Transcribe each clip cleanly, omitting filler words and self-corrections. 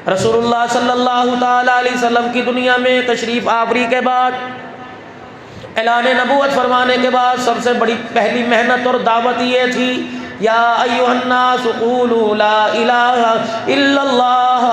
رسول اللہ صلی اللہ تعالی علیہ وسلم کی دنیا میں تشریف آوری کے بعد، اعلان نبوت فرمانے کے بعد سب سے بڑی پہلی محنت اور دعوت یہ تھی، یا ایھا الناس قولوا لا الہ الا اللہ۔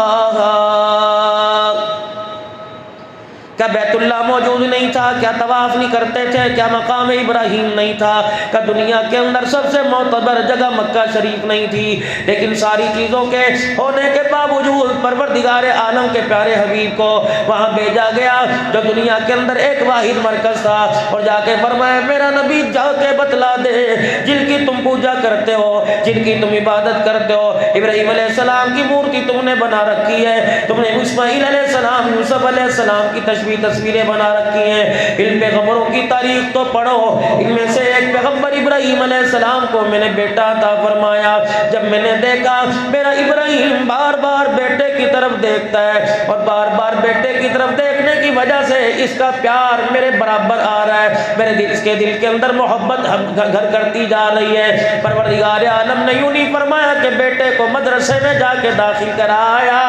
کیا بیت اللہ موجود نہیں تھا؟ کیا طواف نہیں کرتے تھے؟ کیا مقام ابراہیم نہیں تھا؟ کیا دنیا کے اندر سب سے معتبر جگہ مکہ شریف نہیں تھی؟ لیکن ساری چیزوں کے ہونے کے باوجود پروردگار عالم کے پیارے حبیب کو وہاں بھیجا گیا جو دنیا کے اندر ایک واحد مرکز تھا، اور جا کے فرمایا میرا نبی جا کے بتلا دے جن کی تم پوجا کرتے ہو، جن کی تم عبادت کرتے ہو، ابراہیم علیہ السلام کی مورتی تم نے بنا رکھی ہے، تم نے اسماعیل علیہ السلام، یوسف علیہ السلام کی تصویریں بنا رکھی ہیں، ان پیغمبروں کی تاریخ تو پڑھو، ان میں سے ایک پیغمبر ابراہیم علیہ السلام کو میں نے بیٹا عطا فرمایا، جب میں نے دیکھا میرا ابراہیم بار بار بیٹے کی طرف دیکھتا ہے، اور بار بار بیٹے کی طرف دیکھنے کی وجہ سے اس کا پیار میرے برابر آ رہا ہے، میرے دل، اس کے دل کے اندر محبت گھر کرتی جا رہی ہے۔ پروردگار عالم نے یوں نہیں فرمایا کہ بیٹے کو مدرسے میں جا کے داخل کرایا،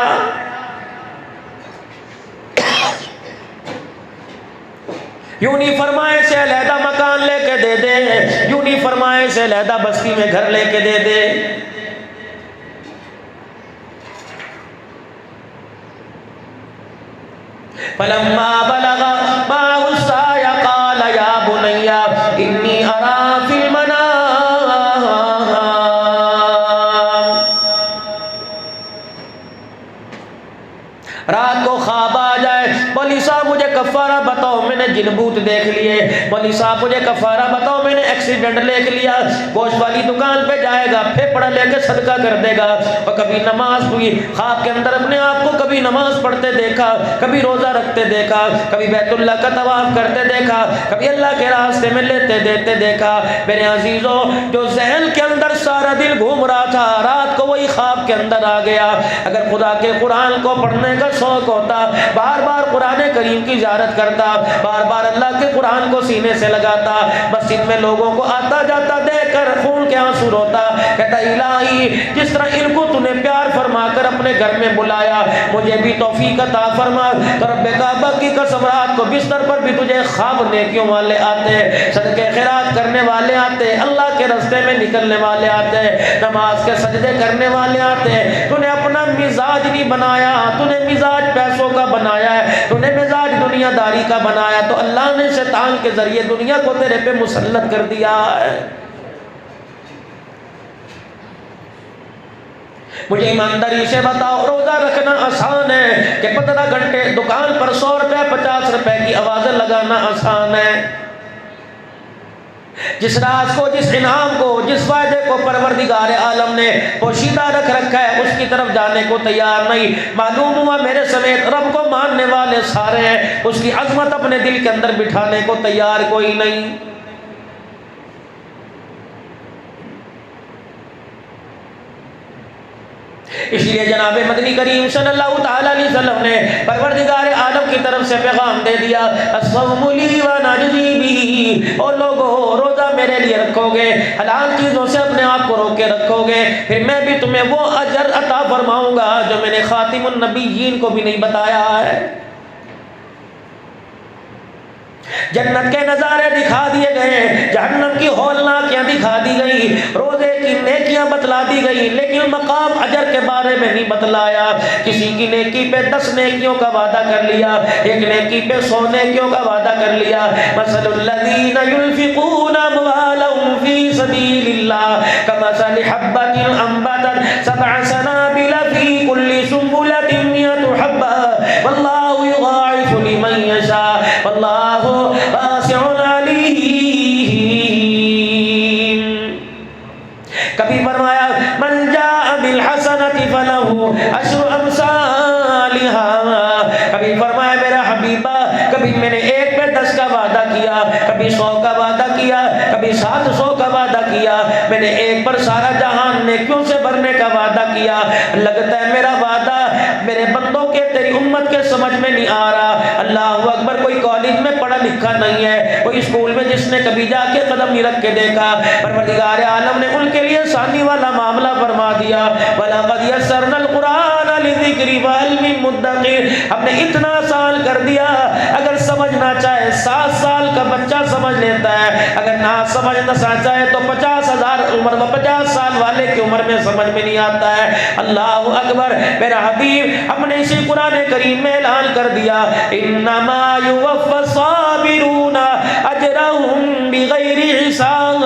یوں نہیں فرمائے سے علیحدہ مکان لے کے دے دے، یوں نہیں فرمائے سے علیحدہ بستی میں گھر لے کے دے دے۔ فلما بلغ معه السعي قال يا بني إني أرى في المنام، رات کو خواب آ جائے، مولوی صاحب مجھے کفارہ بتاؤ میں نے جن بوت دیکھ لیے، مولوی صاحب مجھے کفارہ بتاؤ میں نے ایکسیڈنٹ دیکھ لیا، گوشت والی دکان پہ جائے گا، پھیپڑا لے کے صدقہ کر دے گا، اور کبھی نماز ہوئی، خواب کے اندر اپنے آپ کو کبھی نماز پڑھتے دیکھا، کبھی روزہ رکھتے دیکھا، کبھی بیت اللہ کا طواف کرتے دیکھا، کبھی اللہ کے راستے میں لیتے دیتے دیکھا۔ میرے عزیزوں، جو ذہن کے اندر سارا دل گھوم رہا تھا، رات کو وہی خواب کے اندر آ گیا۔ اگر خدا کے قرآن کو پڑھنے کا شوق ہوتا، بار بار قرآن کریم کی زیارت کرتا، بار بار اللہ کے قرآن کو سینے سے لگاتا، مسجد میں لوگوں کو آتا جاتا دیکھ کر خون کے آنسو روتا، کہتا الہی جس طرح ان کو تو نے پیار فرما کر اپنے گھر میں بلایا، مجھے بھی توفیق عطا فرما۔ تو رب کعبہ کی قسم رات کو بستر پر بھی تجھے خواب نیکیوں والے آتے، صدقے خیرات کرنے والے آتے، اللہ کے راستے میں نکلنے والے آتے، نماز کے سجدے کرنے والے آتے۔ تو نے اپنا مزاج نہیں بنایا، تو نے مزاج پیسوں کا بنایا ہے، تو نے مزاج دنیا داری کا بنایا، تو اللہ نے شیطان کے ذریعے دنیا کو تیرے پہ مسلط کر دیا ہے۔ مجھے ایمانداری سے بتاؤ، روزہ رکھنا آسان ہے کہ 15 گھنٹے دکان پر 100 روپے 50 روپے کی آوازیں لگانا آسان ہے؟ جس راز کو، جس انعام کو، جس فائدے کو پروردگار عالم نے پوشیدہ رکھ رکھا ہے، اس کی طرف جانے کو تیار نہیں۔ معلوم ہوا میرے سمیت رب کو ماننے والے سارے ہیں، اس کی عظمت اپنے دل کے اندر بٹھانے کو تیار کوئی نہیں۔ اس لیے جناب مدنی کریم صلی اللہ تعالی علیہ وسلم نے پروردگار عالم کی طرف سے پیغام دے دیا، الصوم لی وانا اجزی بہ، اور لوگو روزہ میرے لیے رکھو گے، حلال چیزوں سے اپنے آپ کو روکے رکھو گے، پھر میں بھی تمہیں وہ اجر عطا فرماؤں گا جو میں نے خاتم النبیین کو بھی نہیں بتایا ہے۔ جنت کے نظارے دکھا دیے گئے، جہنم کی ہولناکیاں دکھا دی گئی، روزے کی نیکیاں بتلا دی گئی، لیکن مقام اجر کے بارے میں نہیں بتلایا۔ کسی کی نیکی پہ 10 نیکیوں کا وعدہ کر لیا، ایک نیکی پہ 100 نیکیوں کا وعدہ کر لیا۔ مثل الذین ینفقون اموالهم فی سبیل اللہ کمثل حبۃ انبتت 7 سنابل فی کل سنبلۃ 100 حبۃ واللہ یضاعف لمن یشاء واللہ واسع علیم۔ کبھی فرمایا من جاء بالحسنۃ فلہ عشر امثالها، کبھی فرمایا میرا حبیبہ، کبھی میں نے 1 پہ 10 کا وعدہ کیا، کبھی 100 کا وعدہ کیا، کبھی 700 کا وعدہ کیا، میں نے 1 پر سارا جہان نیکیوں سے بھرنے کا وعدہ کیا۔ لگتا ہے میرا وعدہ میرے بندوں کے، تیری امت کے سمجھ میں نہیں آ رہا۔ اللہ اکبر، کوئی کالج میں پڑھا لکھا نہیں ہے، کوئی اسکول میں جس نے کبھی جا کے قدم نہیں رکھ کے دیکھا، پروردگار عالم نے ان کے لیے آسانی والا معاملہ فرما دیا۔ وَلَقَدْ يَسَّرْنَا الْقُرْآنَ لِلذِّكْرِ ذکری وعلم مدکر، ہم نے اتنا آسان کر دیا، اگر سمجھنا چاہے 7 سال کا بچہ سمجھ لیتا ہے، اگر نہ سمجھنا چاہے تو 50,000 عمر میں 50 سال والے کی عمر میں سمجھ میں نہیں آتا ہے۔ اللہ اکبر، میرا حبیب ہم نے اسی قرآن کریم میں اعلان کر دیا، انما یوفی الصابرون اجرهم بغیر حساب۔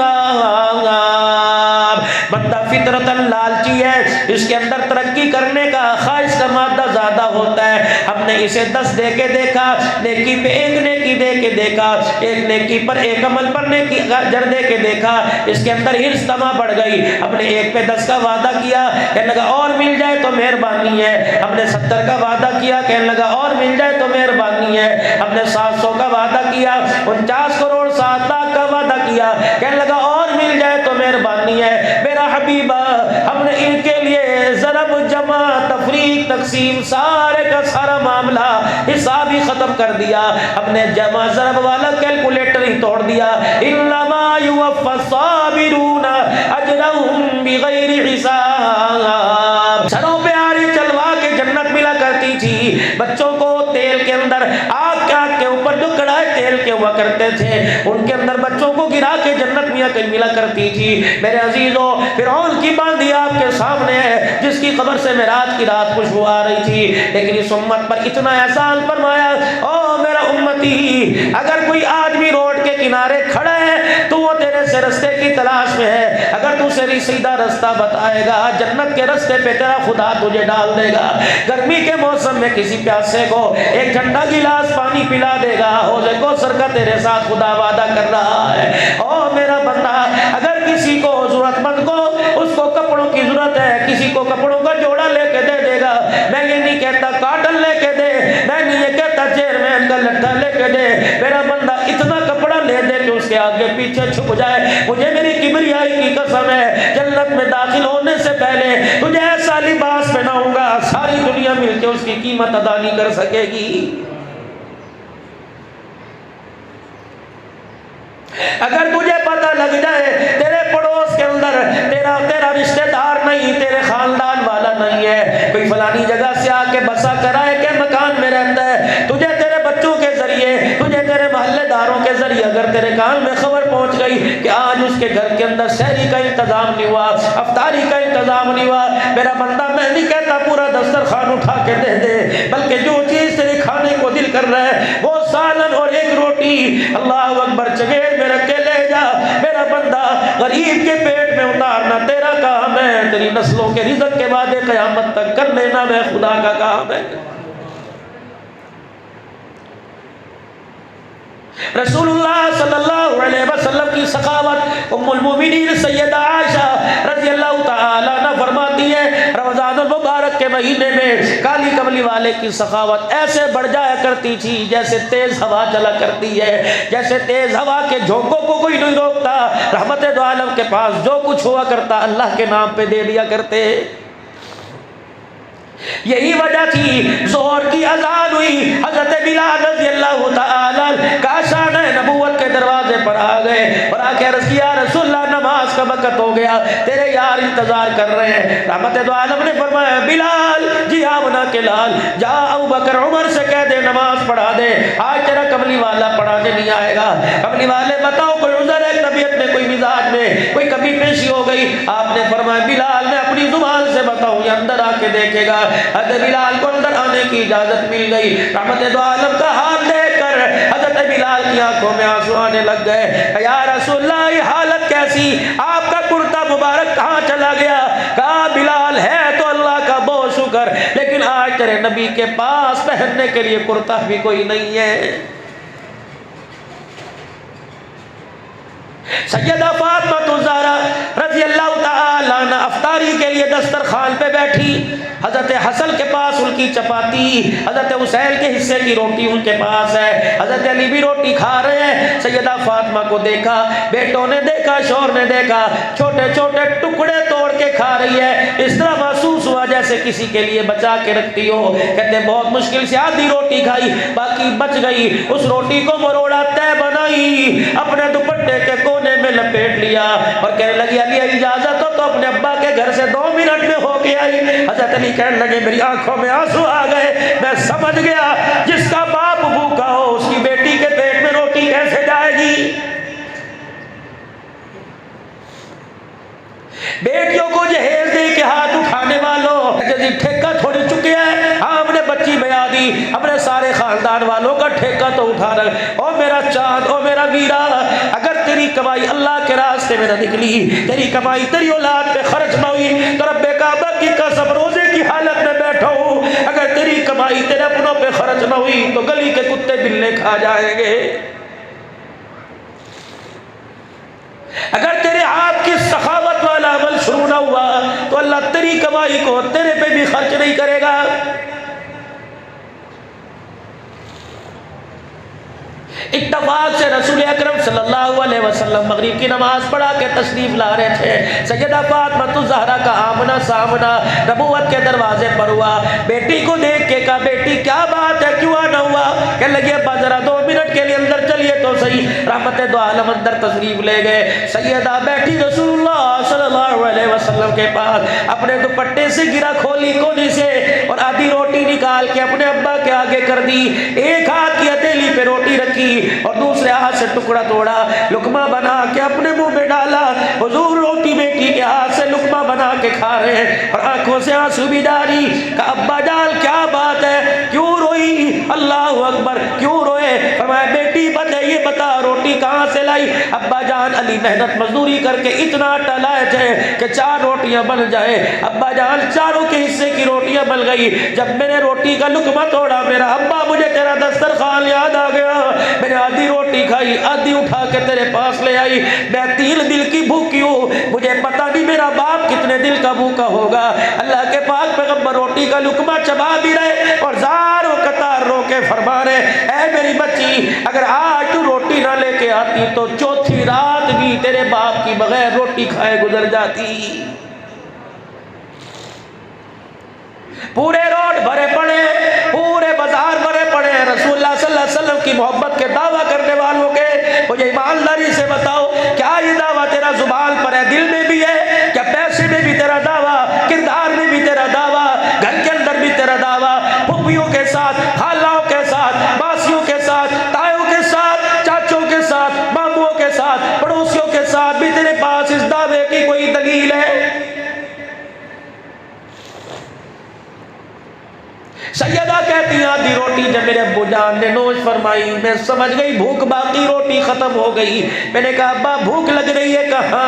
بندہ فطرتاً لالچی ہے، اس کے اندر ترقی کرنے کا خواہش کا مادہ زیادہ ہوتا ہے۔ ہم نے اسے 10 دے کے دیکھا، نیکی پہ ایک نیکی دے کے دیکھا، ایک نیکی پر ایک عمل پر نیکی اجر دے کے دیکھا، اس کے اندر ہرس تما بڑھ گئی۔ ہم نے 1 پہ 10 کا وعدہ کیا، کہنے لگا اور مل جائے تو مہربانی ہے۔ ہم نے 70 کا وعدہ کیا، کہنے لگا اور مل جائے تو مہربانی ہے۔ ہم نے 700 کا وعدہ کیا، 49 کروڑ 7 لاکھ کا وعدہ کیا، کہنے لگا اور مل جائے تو مہربانی ہے۔ میرا حبیبہ ہم نے ان کے لیے ضرب جمع تفریق تقسیم سارے کا سارا معاملہ حساب ہی ختم کر دیا۔ ہم نے جمع ضرب والا کیلکولیٹر ہی توڑ دیا۔ انما یوفی الصابرون اجرهم بغیر حساب۔ سروں پہ آری چلوا کے جنت ملا کرتی تھی، بچوں کو تیل کے اندر آگ کے اوپر جو کڑھائی تیل کے ہوا کرتے تھے ان کے اندر بچوں کو گرا کے جنت ملا کرتی تھی۔ میرے عزیزو، فرعون کی باندھی آپ کے سامنے ہے جس کی خبر سے معراج کی رات خوشبو آ رہی تھی، لیکن اس امت پر اتنا احسان فرمایا، او میرا امتی، اگر کوئی آدمی روڈ کے کنارے کھڑا ہے تو وہ تیرے سے رستے کی تلاش میں ہے، اگر تو اسے سیدھا رستہ بتائے گا جنت کے رستے پہ تیرا خدا تجھے ڈال دے گا۔ گرمی کے موسم میں کسی پیاسے کو ایک ٹھنڈا گلاس پانی پلا دے گا، حوض کوثر کا تیرے ساتھ خدا وعدہ کر رہا ہے۔ او میرا بندہ، اگر کسی کو ضرورت مند کو اس کو کپڑوں کی ضرورت ہے، کسی کو کپڑوں کا جوڑا لے کے دے دے گا، میں یہ نہیں کہتا کاٹن لے کے دے، میں نہیں یہ کہتا چیئرمین کا لٹھا لے کے دے، میرا بندہ اتنا کپڑا لے دے کہ اس کے آگے پیچھے چھپ جائے۔ مجھے میری کبریائی کی قسم ہے، جنت میں داخل ہونے سے پہلے تجھے ایسا لباس پہناؤں گا ساری دنیا مل کے اس کی قیمت ادا نہیں کر سکے گی۔ اگر تجھے پتہ لگ جائے تیرے پڑوس کے اندر تیرا رشتہ دار نہیں، تیرے خاندان والا نہیں ہے، کوئی فلانی جگہ سے آ کے بسا کرائے کے مکان میں رہتا ہے، تجھے تیرے بچوں کے ذریعے، تجھے تیرے محلے داروں کے ذریعے اگر تیرے کان میں خبر پہنچ گئی کہ آج اس کے گھر کے اندر سحری کا انتظام نہیں ہوا، افطاری کا انتظام نہیں ہوا، میرا بندہ میں نہیں کہتا پورا دسترخوان اٹھا کے دے دے، بلکہ جو چیز تیرے کھانے کو دل کر رہا ہے وہ سالن اور ایک روٹی اللہ اکبر چگیر میں رکھ کے لے جا۔ میرا بندہ غریب کے پیٹ میں اتارنا تیرا کام ہے، تیری نسلوں کے رزق کے وعدے قیامت تک کر لینا میں خدا کا کام ہے۔ رسول اللہ صلی اللہ علیہ وسلم کی سخاوت ام المومنین سیدہ عائشہ رضی اللہ تعالی عنہ فرماتی ہے، رمضان المبارک کے مہینے میں کالی کملی والے کی سخاوت ایسے بڑھ جایا کرتی تھی جیسے تیز ہوا چلا کرتی ہے، جیسے تیز ہوا کے جھونکوں کو کوئی نہیں روکتا، رحمت دو عالم کے پاس جو کچھ ہوا کرتا اللہ کے نام پہ دے دیا کرتے۔ یہی وجہ تھی ظہر کی اذان ہوئی، حضرت بلال رضی اللہ تعالی کاشان نبوت کے دروازے پر آ گئے اور آ کے عرض کیا رسول اللہ نماز کا وقت ہو گیا، تیرے یار انتظار کر رہے ہیں۔ رحمت دو عالم نے فرمایا بلال جی آمنا کے لال جا ابو بکر عمر سے کہہ دے نماز پڑھا دے، آج تیرا کملی والا پڑھانے نہیں آئے گا۔ کملی والے بتاؤ کوئی عذر ہے، طبیعت میں کوئی مزاج میں کوئی کمی پیشی ہو گئی؟ آپ نے فرمایا بلال میں اپنی زبان سے بتاؤں یہ اندر آ کے دیکھے گا۔ حضرت بلال کو اندر آنے کی اجازت مل گئی۔ رحمت دو عالم کا حال دیکھ کر حضرت بلال کی آنکھوں میں آنسو آنے لگ گئے۔ یا رسول اللہ یہ حالت کیسی، آپ کا کرتا مبارک کہاں چلا گیا؟ کہا بلال ہے تو اللہ کا بہت شکر، لیکن آج تیرے نبی کے پاس پہننے کے لیے کرتا بھی کوئی نہیں ہے۔ سیدہ فاطمہ الزہرا رضی اللہ تعالی عنہ افطاری کے لیے دسترخوان پہ بیٹھی، حضرت حسن کے پاس ان کی چپاتی، حضرت حسین کے حصے کی روٹی ان کے پاس ہے، حضرت علی بھی روٹی کھا رہے ہیں۔ سیدہ فاطمہ کو دیکھا، بیٹوں نے دیکھا، شوہر نے دیکھا، چھوٹے چھوٹے ٹکڑے توڑ کے کھا رہی ہے، اس طرح محسوس ہوا جیسے کسی کے لیے بچا کے رکھتی ہو۔ کہتے بہت مشکل سے آدھی روٹی کھائی، باقی بچ گئی، اس روٹی کو مروڑا تہ بنائی، اپنے دوپٹے کے کونے میں لپیٹ لیا اور کہنے لگی علی اجازت ہو تو اپنے ابا کے کے گھر سے 2 منٹ میں ہو کے آئی۔ حضرت علی کہنے لگے میری آنکھوں میں آنسو آ گئے، میں سمجھ گیا جس کا باپ بھوکا ہو اس کی بیٹی کے پیٹ میں روٹی کیسے جائے گی۔ بیٹیوں کو جہیز دے کے ہاتھ اٹھانے والوں ٹھیکہ تھوڑی چکے ہیں، ہاں ہم نے بچی بیاہ دی، ہم نے سارے خاندان والوں کا ٹھیکہ تو اٹھا رکھا۔ او میرا چاند، او میرا ویرا، اگر تیری کمائی اللہ کے راستے میں نہ نکلی، تیری کمائی تیری اولاد پہ خرچ نہ ہوئی تو رب کعبہ کی قسم روزے کی حالت میں بیٹھا ہوں، اگر تیری کمائی تیرے اپنوں پہ خرچ نہ ہوئی تو گلی کے کتے بلے کھا جائیں گے۔ اگر تیرے ہاتھ کی سخاوت والا عمل شروع نہ ہوا تو اللہ تیری کمائی کو تیرے پہ بھی خرچ نہیں کرے گا۔ اتفاق سے رسول اکرم صلی اللہ علیہ وسلم مغرب کی نماز پڑھا کے تشریف لا رہے تھے، سیدہ فاطمہ الزہرا کا آمنا سامنا نبوت کے دروازے پر ہوا۔ بیٹی کو دیکھ کے کہا بیٹی کیا بات ہے، کیوں آنا ہوا؟ کہنے لگے ابا ذرا 2 منٹ کے لیے اندر چلیے تو صحیح۔ رحمت دو عالم اندر تشریف لے گئے، سیدہ بیٹھی رسول اللہ صلی اللہ علیہ وسلم کے پاس اپنے دوپٹے سے گرا کھولی کونے سے اور آدھی روٹی نکال کے اپنے ابا کے آگے کر دی، ایک ہاتھ کی ہتھیلی پہ روٹی رکھی اور دوسرے ہاتھ سے ٹکڑا توڑا، لقمہ بنا کے اپنے منہ میں ڈالا۔ حضور روٹی بیٹی کے ہاتھ سے لقمہ بنا کے کھا رہے ہیں اور آنکھوں سے آنسو بھی جاری۔ کہا ابا جان کیا بات ہے، کیوں روئی؟ اللہ اکبر، کیوں روئے؟ فرمایا بیٹی یہ بتا روٹی کہاں سے لائی؟ ابا جان علی محنت مزدوری کر کے اتنا آٹا لائے تھے کہ 4 روٹیاں بن جائے۔ ابا جان چاروں کے حصے کی روٹیاں بن گئی، جب میں نے روٹی کا لقمہ توڑا میرا ابا مجھے تیرا دسترخوان یاد آ گیا، میں نے آدھی روٹی کھائی، آدھی اٹھا کے تیرے پاس لے آئی۔ میں 3 دل کی بھوکی ہوں، مجھے پتہ نہیں میرا باپ کتنے دل کا بھوکا ہوگا۔ اللہ کے پاک پیغمبر روٹی کا لقمہ چبا بھی رہے اور زار و قطار رو کے فرما رہے اے میری بچی اگر آج تو روٹی نہ لے کے آتی تو 4تھی رات بھی تیرے باپ کی بغیر روٹی کھائے گزر جاتی۔ پورے روڈ بھرے پڑے، پورے بازار بھرے پڑے رسول اللہ صلی اللہ علیہ وسلم کی محبت کے دعویٰ کرنے والوں کے۔ مجھے ایمانداری سے بتاؤ کیا یہ دعویٰ تیرا زبان پر ہے، دل میں بھی ہے؟ کیا پیسے میں بھی تیرا دعویٰ، کردار میں بھی تیرا دعویٰ، گھر کے اندر بھی تیرا دعویٰ، پھپھیوں کے ساتھ، خالاؤں کے ساتھ، ماسیوں کے ساتھ، تایوں کے ساتھ، چاچوں کے ساتھ، ماموں کے ساتھ، پڑوسیوں کے ساتھ بھی تیرے پاس اس دعوے کی کوئی دلیل ہے؟ سیدہ کہتی ہیں آدھی روٹی جب میرے ابو جان نے نوش فرمائی میں سمجھ گئی بھوک باقی روٹی ختم ہو گئی۔ میں نے کہا ابا بھوک لگ رہی ہے؟ کہا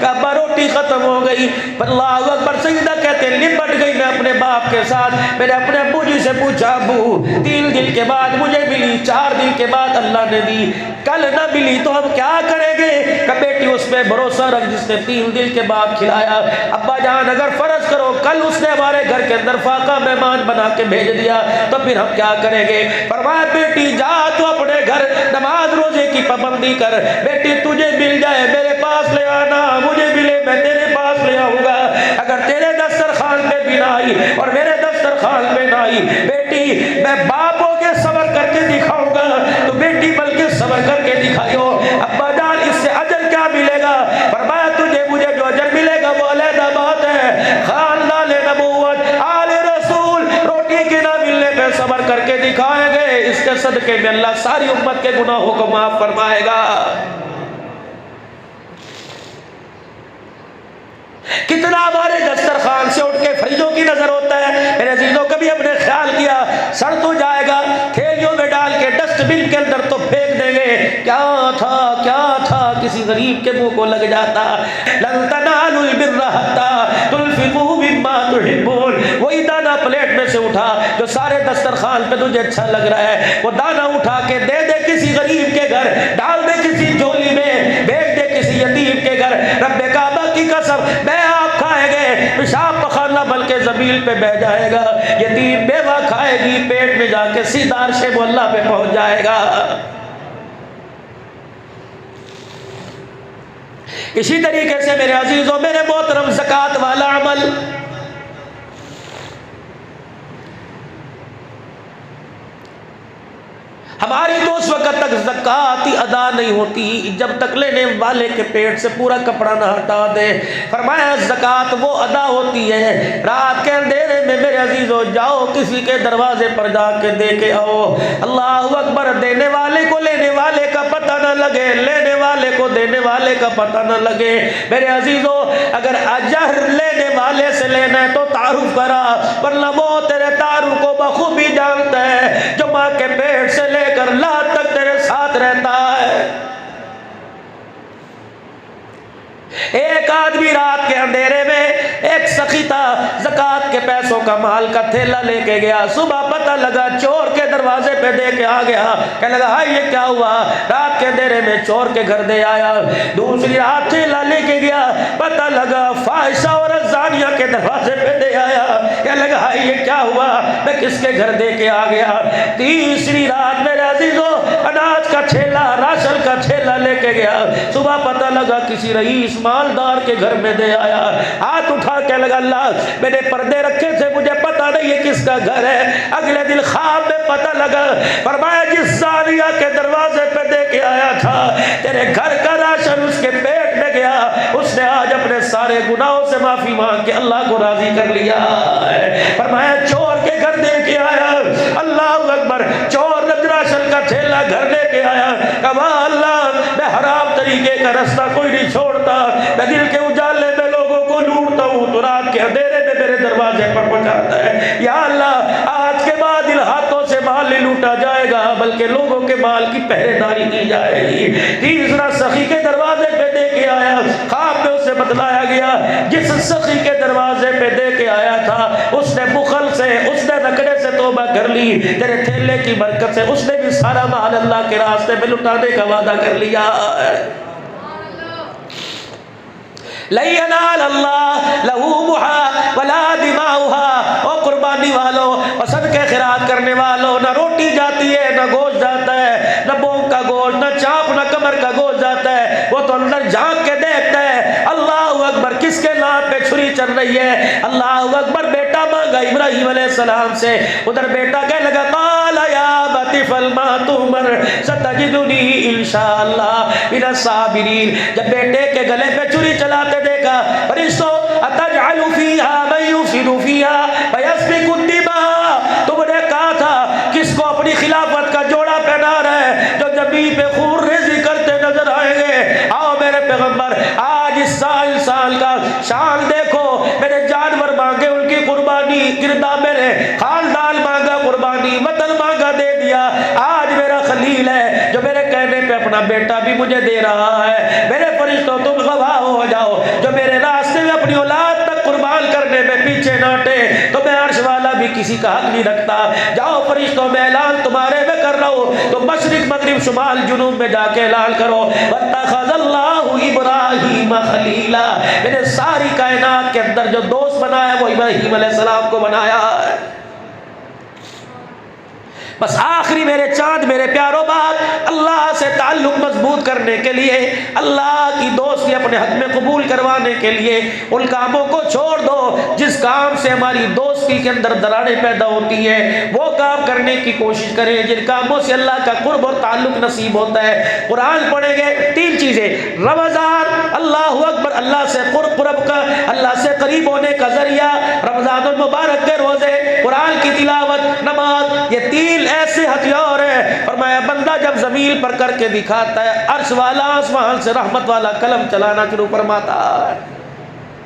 ابا روٹی ختم ہو گئی۔ اللہ اکبر، سیدہ کہتے ہیں لپٹ گئی میں اپنے باپ کے ساتھ۔ میں نے اپنے ابو جی سے پوچھا ابو 3 دن کے بعد مجھے ملی، 4 دن کے بعد اللہ نے دی، کل نہ ملی تو ہم کیا کریں گے؟ کہ بیٹی اس پہ بھروسہ رکھ جس نے 3 دن کے بعد کھلایا۔ ابا جان اگر فرض کرو کل اس نے ہمارے گھر کے اندر فاقہ مہمان بنا کے بھیج دیا تو پھر ہم کیا کریں گے؟ فرمایا بیٹی جا تو اپنے گھر نماز روزے کی پابندی کر، بیٹی تجھے مل جائے میرے پاس لے آنا، مجھے ملے میں تیرے پاس لے آؤں گا۔ اگر تیرے دسترخوان پہ بھی نہ آئی اور میرے دسترخوان پہ نہ آئی بیٹی میں باپ ہو کے صبر کر کے دکھاؤں گا، تو بیٹی بلکہ صبر کر کے دکھائیو۔ ابا جان اس سے اجر کیا ملے گا؟ فرمایا تجھے مجھے جو اجر ملے گا وہ علیحدہ بات ہے، خاندان نبوت آل رسول روٹی کے نہ ملنے پہ صبر کر کے دکھائیں گے، اس کے صدقے میں اللہ ساری امت کے گناہوں کو معاف فرمائے گا۔ کتنا ہمارے دسترخوان سے اٹھ کے فریجوں کی نظر ہوتا ہے۔ میرے عزیزوں کبھی ہم نے خیال کیا سڑ تو جائے گا، تھیلیوں میں ڈال کے ڈسٹ بن کے اندر تو پھینک دیں گے، کیا تھا کسی غریب کے منہ کو لگ جاتا۔ لن تنالوا البر حتى تنفقوا مما تحبون، وہی دانا پلیٹ میں سے اٹھا جو سارے دسترخوان پہ تجھے اچھا لگ رہا ہے، وہ دانا اٹھا کے دے دے کسی غریب کے گھر، ڈال دے کسی جھولی میں، بھیج دے کسی یتیم کے گھر۔ رب کعبہ کی قسم میں آپ کھائیں گے پیشاب پخانا بلکہ زمین پہ بہ جائے گا، یتیم بیوہ کھائے گی پیٹ میں جا کے سیدھا عرش مولا پہ پہنچ جائے گا۔ اسی طریقے سے میرے عزیزوں میرے محترم زکوٰۃ والا عمل، ہماری تو اس وقت تک زکوٰۃ ہی ادا نہیں ہوتی جب تک لینے والے کے پیٹ سے پورا کپڑا نہ ہٹا دے۔ فرمایا زکوٰۃ وہ ادا ہوتی ہے رات کے اندھیرے میں میرے عزیزو، جاؤ کسی کے دروازے پر جا کے دے کے آؤ۔ اللہ اکبر، دینے والے کو لینے والے کا پتہ نہ لگے، لینے والے کو دینے والے کا پتہ نہ لگے۔ میرے عزیزو، اگر اجر لینے والے سے لینا ہے تو تعارف کرا، ورنہ وہ تیرے تعارف کو بخوبی جانتا ہے جو ماں کے پیٹ سے لے کر لات تک تیرے ساتھ رہتا ہے۔ ایک آدمی رات کے اندھیرے میں ایک سخی تھا، زکوٰۃ کے پیسوں کا مال کا تھیلا لے کے گیا، صبح پتہ لگا چور کے دروازے پہ دے کے آ گیا۔ کہنے لگا ہائی یہ کیا ہوا؟ رات کے اندھیرے میں چور کے گھر دے آیا۔ دوسری رات تھیلا لے کے گیا، پتہ لگا فاحشہ اور زانیہ کے دروازے پہ دے آیا۔ کہنے لگا ہائی یہ کیا ہوا؟ میں کس کے گھر دے کے آ گیا؟ تیسری رات میرے عزیزو اناج کا ٹھیلا، راشن کا ٹھیلا لے کے گیا، صبح پتہ لگا کسی رئیس مالدار کے گھر میں دے آیا۔ ہاتھ اٹھا کے لگا اللہ میں نے پردے رکھے تھے، مجھے پتہ نہیں یہ کس کا گھر ہے۔ اگلے دن خواب میں پتہ لگا، فرمایا جس زانیہ کے دروازے پہ دے کے آیا تھا تیرے گھر کا راشن اس کے پیٹ میں گیا، اس نے آج اپنے سارے گناہوں سے معافی مانگ کے اللہ کو راضی کر لیا۔ فرمایا چور کے گھر دے کے آیا، اللہ اکبر، چور راشن کا ٹھیلا گھر لے کے آیا، کہا اللہ میں حرام طریقے کا راستہ کوئی نہیں چھوڑتا، میں دل کے اجالے میں لوگوں کو لوٹتا ہوں تو رات کے اندھیرے میں میرے دروازے پر پہنچاتا ہے۔ یا اللہ آج کے بعد ان ہاتھوں سے مال نہیں لوٹا جائے گا بلکہ لوگوں کے مال کی پہرے داری کی جائے گی۔ تیسرا سخی کے دروازے پہ دے کے آیا، خواب میں اسے بتلایا گیا جس سخی کے دروازے پہ دے کے آیا تھا اس نے بخل سے، اس نے نکڑے سے توبہ کر لی، تیرے تھیلے کی برکت سے اس نے بھی سارا مال اللہ کے راستے میں لٹانے کا وعدہ کر لیا۔ لَن يَنَالَ اللَّهَ لُحُومُهَا وَلَا دِمَاؤُهَا۔ او قربانی والوں اور صدقے خیرات کرنے والوں، نہ روٹی جاتی ہے نہ گوشت جاتا ہے، نہ بونگ کا گوشت، نہ چاپ نہ کمر کا گوشت جاتا ہے، وہ تو اندر جھانک کے دیکھتا ہے۔ اللہ اکبر، کس کے نام پہ چھری چل رہی ہے؟ اللہ اکبر، بیٹا مانگا ابراہیم علیہ السلام سے، ادھر بیٹا کہنے لگا قال یا ابت افعل ما تؤمر ستجدنی انشاءاللہ من الصابرین۔ جب بیٹے کے گلے پہ چھری چلاتے دیکھا، فرشتوں اتجعل فیہا من یفسد فیہا فیسفک الدماء، تم نے کہا تھا کس کو اپنی خلافت کا جوڑا پہنا رہا ہے جو زمین پہ خون ریزی کرتے نظر آئیں گے۔ آؤ میرے پیغمبر، آج اس سال کا شان دیکھو، میرے جانور مانگے ان کی قربانی، گردہ میرے خاندان مانگا قربانی، وطن مانگا دے دیا، آج میرا خلیل ہے جو میرے کہنے پہ اپنا بیٹا بھی مجھے دے رہا ہے۔ میرے فرشتوں تم گواہ ہو جاؤ، جو میرے راستے میں اپنی اولاد تک قربان کرنے میں پیچھے نہ ہٹے تو میں عرش والا بھی کسی کا حق نہیں رکھتا۔ جاؤ فرشتوں، میں اعلان تمہارے میں کر رہا ہوں، تو مشرق مغرب شمال جنوب میں جا کے اعلان کرو واتخذ اللہ ابراہیم خلیلا، میں نے ساری کائنات کے اندر جو دوست بنایا وہ ابراہیم علیہ السلام کو بنایا ہے۔ بس آخری میرے چاند میرے پیاروں بات، اللہ سے تعلق مضبوط کرنے کے لیے، اللہ کی دوستی اپنے حق میں قبول کروانے کے لیے ان کاموں کو چھوڑ دو جس کام سے ہماری دوستی کے اندر دراڑیں پیدا ہوتی ہیں، وہ کام کرنے کی کوشش کریں جن کاموں سے اللہ کا قرب اور تعلق نصیب ہوتا ہے۔ قرآن پڑھیں گے، تین چیزیں، رمضان اللہ اکبر، اللہ سے قرب کا، اللہ سے قریب ہونے کا ذریعہ، رمضان المبارک کے روزے، قرآن کی تلاوت، نماز، یہ تین ایسے ہتھیار ہیں۔ فرمایا بندہ جب زمین پر کر کے دکھاتا ہے، عرش والا آسمان سے رحمت والا قلم چلانا شروع فرماتا ہے۔